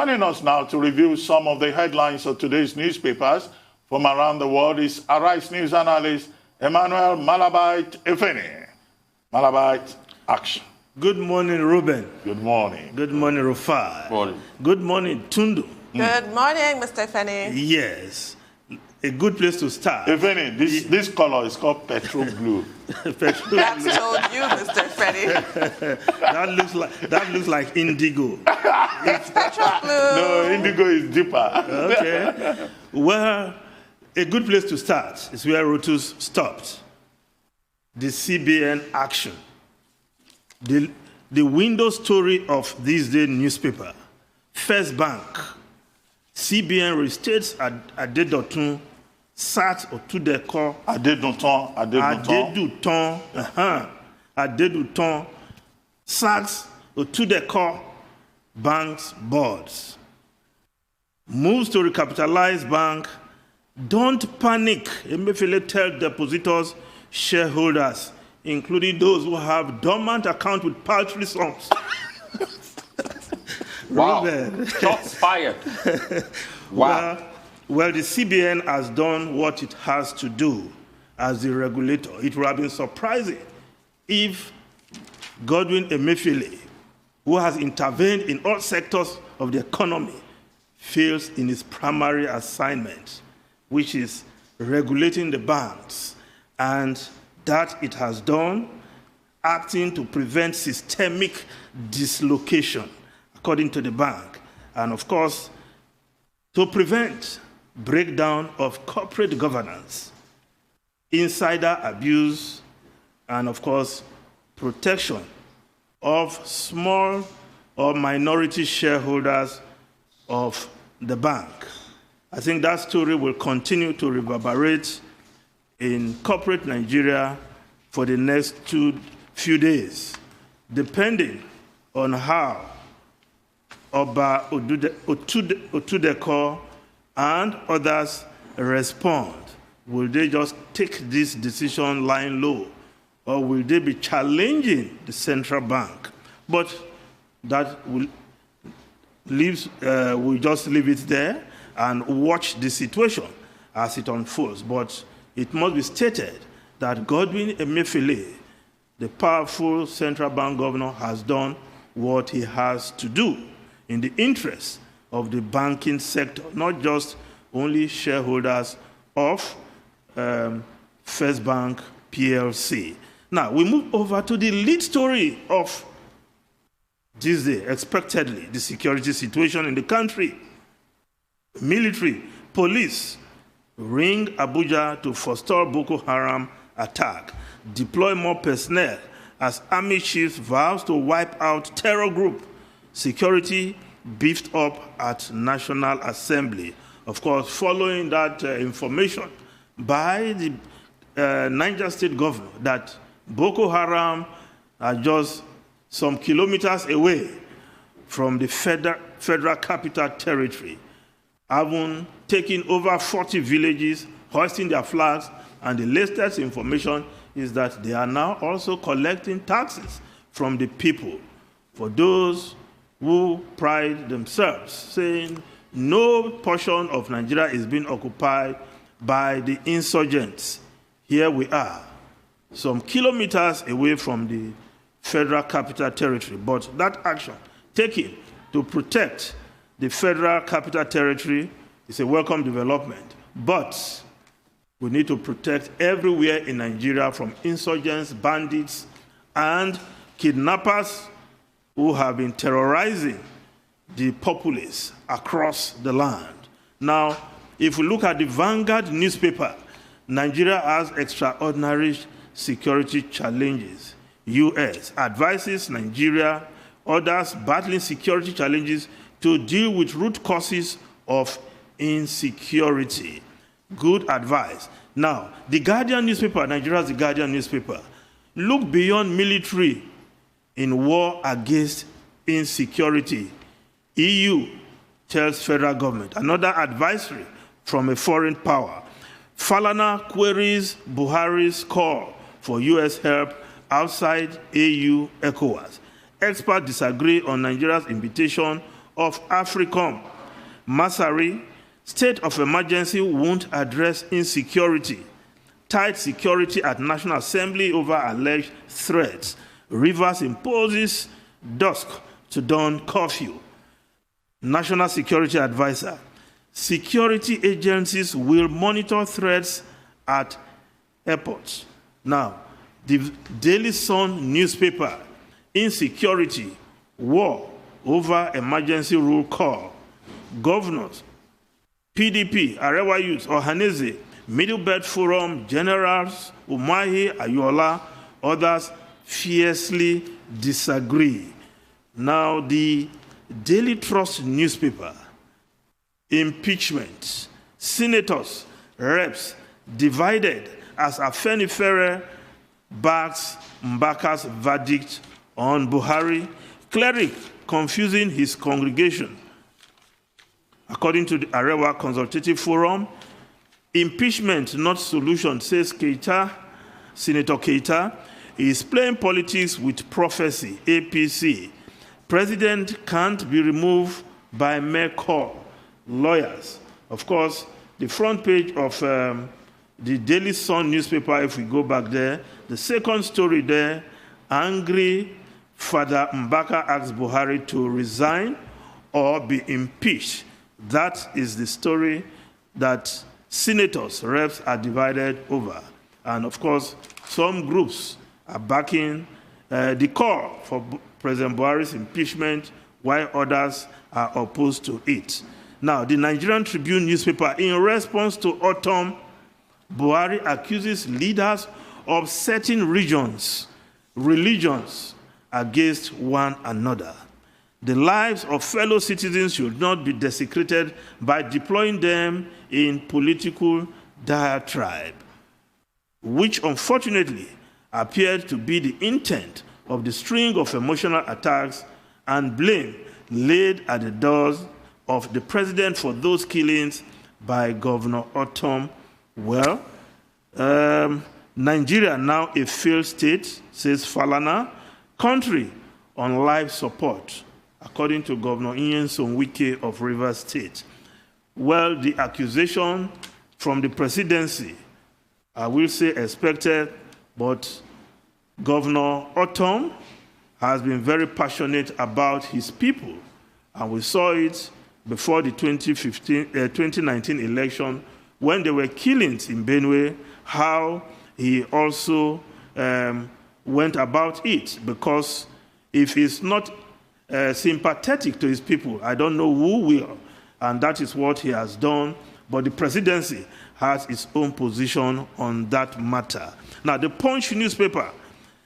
Joining us now to review some of the headlines of today's newspapers from around the world is Arise News analyst Emmanuel Malabite Efene. Malabite, action. Good morning, Ruben. Good morning. Good morning, Rufai. Morning. Good morning, Tundu. Good morning, Mr. Efene. Yes, a good place to start. Efene, this color is called petrol blue. That's told you, Mr. Efene. that looks like indigo. It's petrol blue. No, indigo is deeper. Okay. Well, a good place to start is where Reuters stopped. The CBN action. The window story of this day newspaper. First Bank. CBN restates Adedotun, sat Otudeko. Adeduton, sacks Otudeko bank's boards. Moves to recapitalize bank. Don't panic. Emefiele tell depositors, shareholders, including those who have dormant account with paltry sums. Wow. Shots fired. Wow. Well, the CBN has done what it has to do as the regulator. It would have been surprising if Godwin Emefiele, who has intervened in all sectors of the economy, fails in his primary assignment, which is regulating the banks, and that it has done, acting to prevent systemic dislocation, according to the bank, and of course, to prevent breakdown of corporate governance, insider abuse, and of course, protection of small or minority shareholders of the bank. I think that story will continue to reverberate in corporate Nigeria for the next few days, depending on how Oba Otudeko and others respond. Will they just take this decision lying low, or will they be challenging the central bank? But that we'll just leave it there and watch the situation as it unfolds. But it must be stated that Godwin Emefiele, the powerful central bank governor, has done what he has to do in the interest of the banking sector, not just only shareholders of First Bank PLC. Now, we move over to the lead story of this day, expectedly, the security situation in the country. Military, police, ring Abuja to forestall Boko Haram attack, deploy more personnel as army chiefs vows to wipe out terror group. Security beefed up at National Assembly. Of course, following that information by the Niger State governor that Boko Haram are just some kilometers away from the federal capital territory, having taken over 40 villages, hoisting their flags, and the latest information is that they are now also collecting taxes from the people. For those who pride themselves, saying no portion of Nigeria is being occupied by the insurgents. Here we are, some kilometers away from the federal capital territory. But that action taken to protect the federal capital territory is a welcome development. But we need to protect everywhere in Nigeria from insurgents, bandits, and kidnappers who have been terrorizing the populace across the land. Now, if we look at the Vanguard newspaper, Nigeria has extraordinary security challenges. U.S. advises Nigeria, others battling security challenges to deal with root causes of insecurity. Good advice. Now, the Guardian newspaper, Nigeria's The Guardian newspaper, look beyond military in war against insecurity. EU tells federal government. Another advisory from a foreign power. Falana queries Buhari's call for U.S. help outside AU ECOWAS. Experts disagree on Nigeria's invitation of AFRICOM. Masari, state of emergency won't address insecurity. Tight security at National Assembly over alleged threats. Rivers imposes dusk to dawn curfew. National Security Advisor. Security agencies will monitor threats at airports. Now, the Daily Sun newspaper, insecurity, war over emergency rule call. Governors, PDP, Arewa Youth, Ohaneze, Middle Belt Forum, Generals, Umahi, Ayola, others fiercely disagree. Now, the Daily Trust newspaper, impeachment, senators, reps divided as Afenifere backs Mbaka's verdict on Buhari, cleric confusing his congregation. According to the Arewa Consultative Forum, impeachment not solution, says Keita, Senator Keita, is playing politics with prophecy, APC. President can't be removed by mere call. Lawyers. Of course, the front page of the Daily Sun newspaper, if we go back there, the second story there, angry Father Mbaka asks Buhari to resign or be impeached. That is the story that senators, reps are divided over. And of course, some groups are backing the call for President Buhari's impeachment, while others are opposed to it. Now, the Nigerian Tribune newspaper, in response to autumn, Buhari accuses leaders of certain regions, religions, against one another. The lives of fellow citizens should not be desecrated by deploying them in political diatribe, which unfortunately appeared to be the intent of the string of emotional attacks and blame laid at the doors of the president for those killings by Governor Autumn. Well, Nigeria now a failed state, says Falana, country on life support, according to Governor Nyesom Wike of Rivers State. Well, the accusation from the presidency, I will say expected, but Governor Autumn has been very passionate about his people, and we saw it before the 2019 election when there were killings in Benue, how he also went about it, because if he's not sympathetic to his people, I don't know who will, and that is what he has done. But the presidency has its own position on that matter. Now, the Punch newspaper,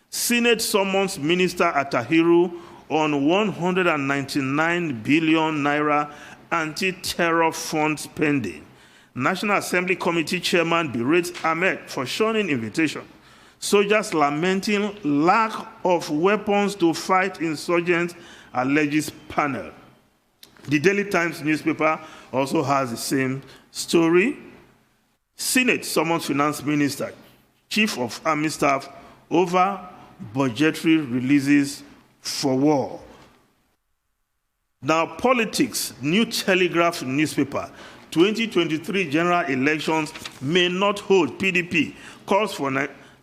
Senate summons Minister Atahiru on 199 billion naira anti-terror fund spending. National Assembly Committee Chairman berates Ahmed for shunning invitation. Soldiers lamenting lack of weapons to fight insurgents, alleges panel. The Daily Times newspaper also has the same story. Senate summons Finance Minister, Chief of Army Staff over budgetary releases for war. Now, politics, New Telegraph newspaper, 2023 general elections may not hold. PDP calls for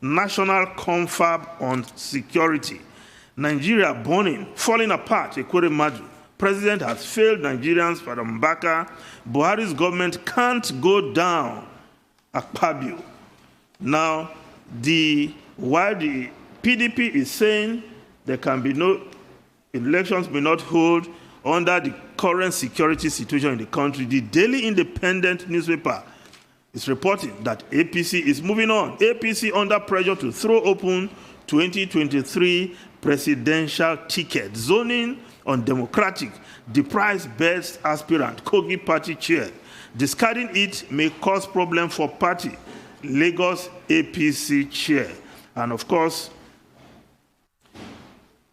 national confab on security. Nigeria burning, falling apart, Ekwere Madu. President has failed Nigerians for Mbaka. Buhari's government can't go down. Akpabio. Now, while the PDP is saying there can be no elections may not hold under the current security situation in the country, the Daily Independent newspaper is reporting that APC is moving on. APC under pressure to throw open 2023 presidential ticket. Zoning on Democratic deprives best aspirant, Kogi Party chair. Discarding it may cause problem for party, Lagos APC chair. And of course,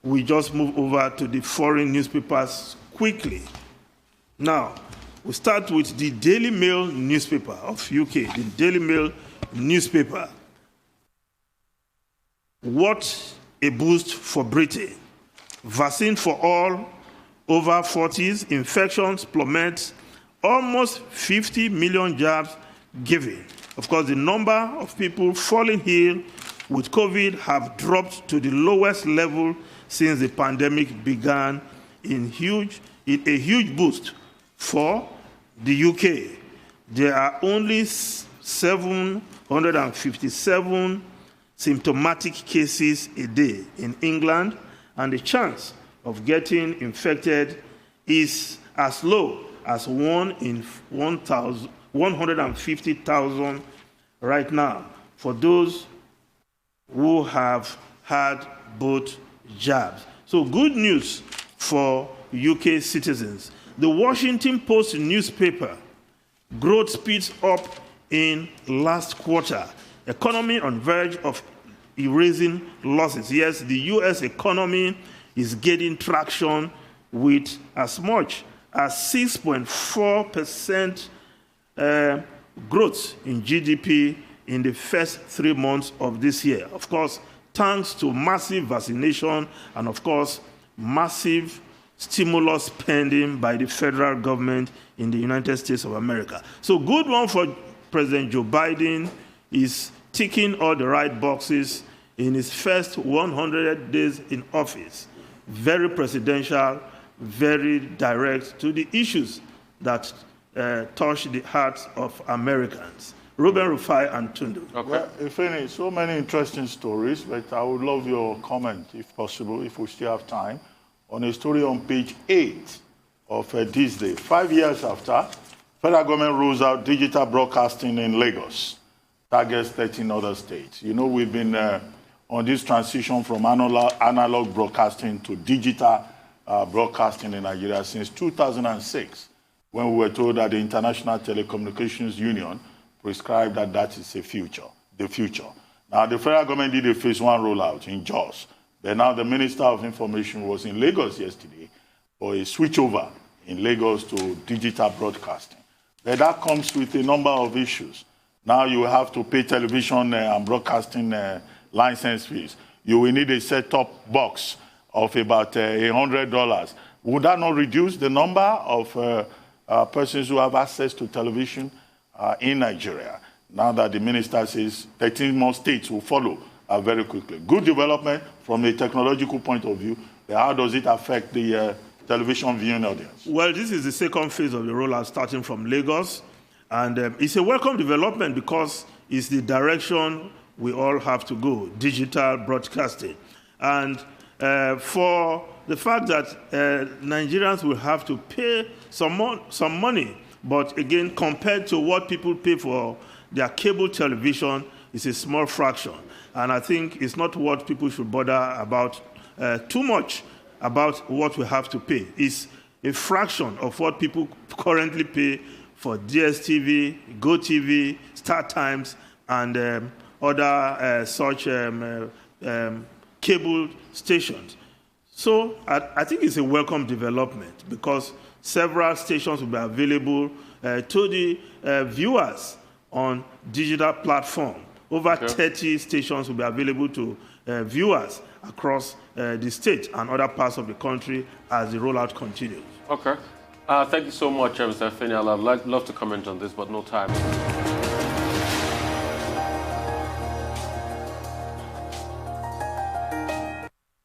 we just move over to the foreign newspapers quickly. Now, we start with the Daily Mail newspaper of UK, the Daily Mail newspaper. What a boost for Britain. Vaccine for all over 40s, infections plummet, almost 50 million jabs given. Of course, the number of people falling ill with COVID have dropped to the lowest level since the pandemic began, in a huge boost for the UK. There are only 757 symptomatic cases a day in England, and the chance of getting infected is as low as 1 in 150,000 right now for those who have had both jabs. So good news for UK citizens. The Washington Post newspaper, growth speeds up in last quarter. Economy on verge of erasing losses. Yes, the US economy is gaining traction with as much as 6.4% growth in GDP in the first 3 months of this year. Of course, thanks to massive vaccination and, of course, massive stimulus spending by the federal government in the United States of America. So good one for President Joe Biden. Is ticking all the right boxes in his first 100 days in office. Very presidential, very direct to the issues that touch the hearts of Americans. Ruben Rufai and Tundu. Okay. Well, Ifeni, so many interesting stories, but I would love your comment, if possible, if we still have time, on a story on page 8 of this day. 5 years after, federal government rules out digital broadcasting in Lagos, targets 13 other states. You know, we've been on this transition from analog broadcasting to digital broadcasting in Nigeria since 2006, when we were told that the International Telecommunications Union prescribed that that is the future. Now, the federal government did a phase 1 rollout in Jos, but now the Minister of Information was in Lagos yesterday for a switchover in Lagos to digital broadcasting. But that comes with a number of issues. Now you have to pay television and broadcasting license fees. You will need a set-top box of about $100. Would that not reduce the number of persons who have access to television in Nigeria? Now that the minister says 13 more states will follow very quickly. Good development from a technological point of view, but how does it affect the television viewing audience? Well, this is the second phase of the rollout starting from Lagos. And it's a welcome development because it's the direction we all have to go, digital broadcasting. And for the fact that Nigerians will have to pay some money, but again, compared to what people pay for their cable television, it's a small fraction. And I think it's not what people should bother about too much about what we have to pay. It's a fraction of what people currently pay for DSTV, GoTV, StarTimes, and other such cable stations. So I think it's a welcome development because several stations will be available to the viewers on digital platform. Over 30 stations will be available to viewers across the state and other parts of the country as the rollout continues. Okay. Thank you so much, Mr. Feni. I'd love to comment on this, but no time.